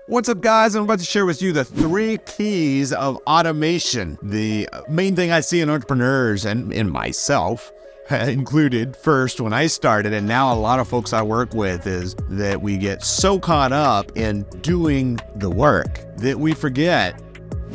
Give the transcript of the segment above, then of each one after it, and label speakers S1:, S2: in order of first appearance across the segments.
S1: What's up, guys? I'm about to share with you the 3 keys of automation. The main thing I see in entrepreneurs and in myself included first when I started, and now a lot of folks I work with, is that we get so caught up in doing the work that we forget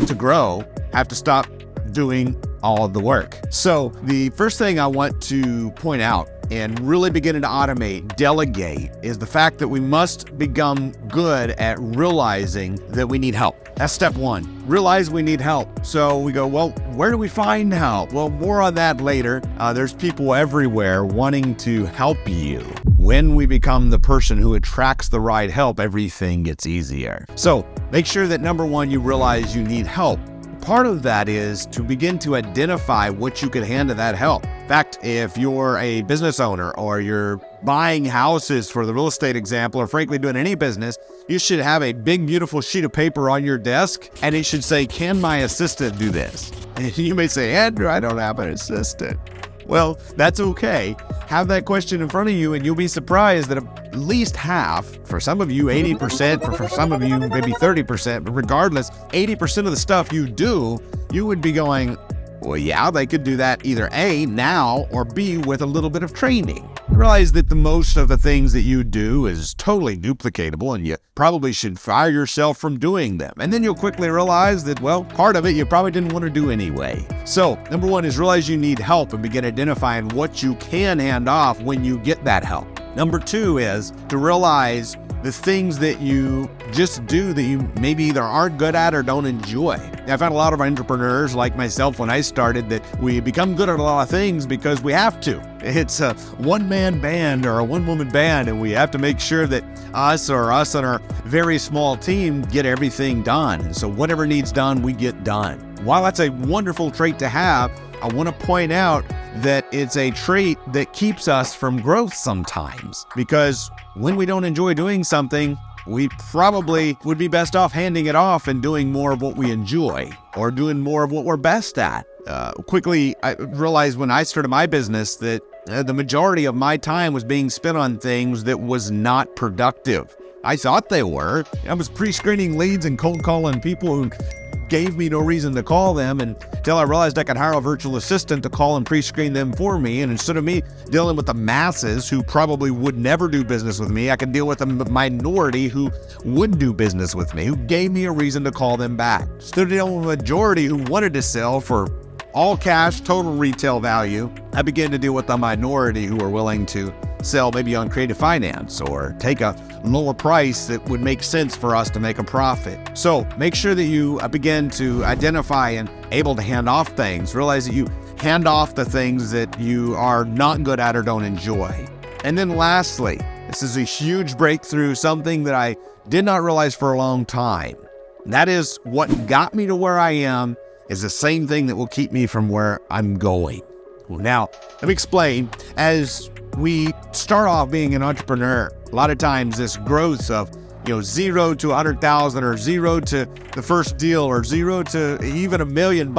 S1: to grow, have to stop doing all of the work. So the first thing I want to point out and really beginning to automate, delegate, is the fact that we must become good at realizing that we need help. That's step 1. Realize we need help. So we go, well, where do we find help? Well, more on that later. There's people everywhere wanting to help you. When we become the person who attracts the right help, everything gets easier. So make sure that number 1, you realize you need help. Part of that is to begin to identify what you can hand to that help. In fact, if you're a business owner or you're buying houses for the real estate example, or frankly doing any business, you should have a big, beautiful sheet of paper on your desk, and it should say, can my assistant do this? And you may say, Andrew, I don't have an assistant. Well, that's okay. Have that question in front of you, and you'll be surprised that at least half, for some of you 80%, for some of you maybe 30%, but regardless, 80% of the stuff you do, you would be going, well, yeah, they could do that either A, now, or B, with a little bit of training. Realize that the most of the things that you do is totally duplicatable, and you probably should fire yourself from doing them. And then you'll quickly realize that, well, part of it you probably didn't want to do anyway. So, number 1 is realize you need help and begin identifying what you can hand off when you get that help. Number 2 is to realize the things that you just do that you maybe either aren't good at or don't enjoy. I've had a lot of entrepreneurs like myself when I started that we become good at a lot of things because we have to. It's a one-man band or a one-woman band, and we have to make sure that us and our very small team get everything done. And so whatever needs done, we get done. While that's a wonderful trait to have, I want to point out that it's a trait that keeps us from growth sometimes, because when we don't enjoy doing something, we probably would be best off handing it off and doing more of what we enjoy or doing more of what we're best at. Quickly, I realized when I started my business that the majority of my time was being spent on things that was not productive. I thought they were. I was pre-screening leads and cold calling people who gave me no reason to call them, until I realized I could hire a virtual assistant to call and pre-screen them for me. And instead of me dealing with the masses who probably would never do business with me, I could deal with the minority who would do business with me, who gave me a reason to call them back. Instead of dealing with a majority who wanted to sell for all cash, total retail value, I began to deal with the minority who were willing to sell maybe on creative finance or take a lower price that would make sense for us to make a profit. So make sure that you begin to identify and able to hand off things. Realize that you hand off the things that you are not good at or don't enjoy. And then lastly, this is a huge breakthrough, something that I did not realize for a long time. That is, what got me to where I am is the same thing that will keep me from where I'm going. Now, let me explain. As we start off being an entrepreneur, a lot of times this growth of 0 to 100,000 or 0 to the first deal or 0 to even $1 million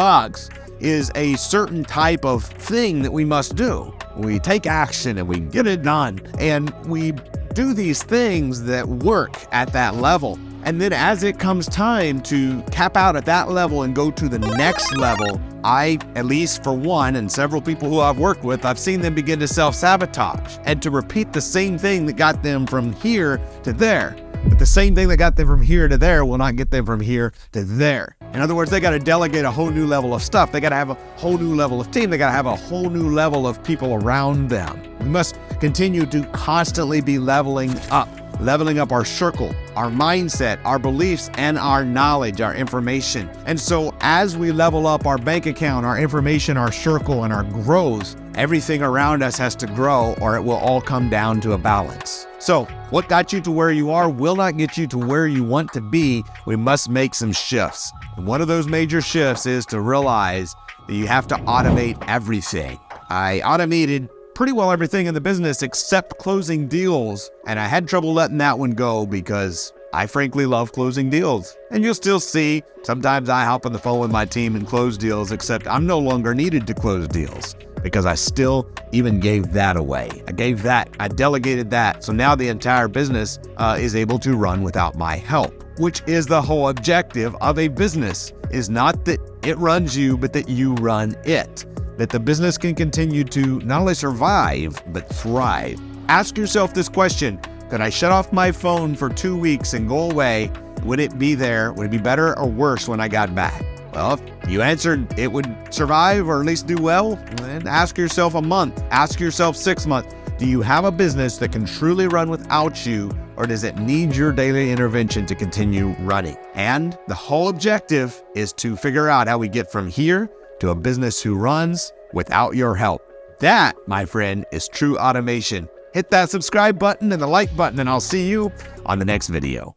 S1: is a certain type of thing that we must do. We take action and we get it done, and we do these things that work at that level. And then as it comes time to cap out at that level and go to the next level, I, at least for one, and several people who I've worked with, I've seen them begin to self-sabotage and to repeat the same thing that got them from here to there. But the same thing that got them from here to there will not get them from here to there. In other words, they got to delegate a whole new level of stuff. They got to have a whole new level of team. They got to have a whole new level of people around them. We must continue to constantly be leveling up our circle, our mindset, our beliefs, and our knowledge, our information. And so as we level up our bank account, our information, our circle, and our growth, everything around us has to grow, or it will all come down to a balance. So what got you to where you are will not get you to where you want to be. We must make some shifts. And one of those major shifts is to realize that you have to automate everything. I automated pretty well everything in the business except closing deals, and I had trouble letting that one go because I frankly love closing deals. And you'll still see sometimes I hop on the phone with my team and close deals, except I'm no longer needed to close deals because I still even gave that away. I delegated that. So now the entire business is able to run without my help. which is the whole objective of a business, is not that it runs you, but that you run it. That the business can continue to not only survive, but thrive. Ask yourself this question: could I shut off my phone for 2 weeks and go away? Would it be there? Would it be better or worse when I got back? Well, if you answered it would survive or at least do well, then ask yourself a month. Ask yourself 6 months. Do you have a business that can truly run without you, or does it need your daily intervention to continue running? And the whole objective is to figure out how we get from here to a business who runs without your help. That, my friend, is true automation. Hit that subscribe button and the like button, and I'll see you on the next video.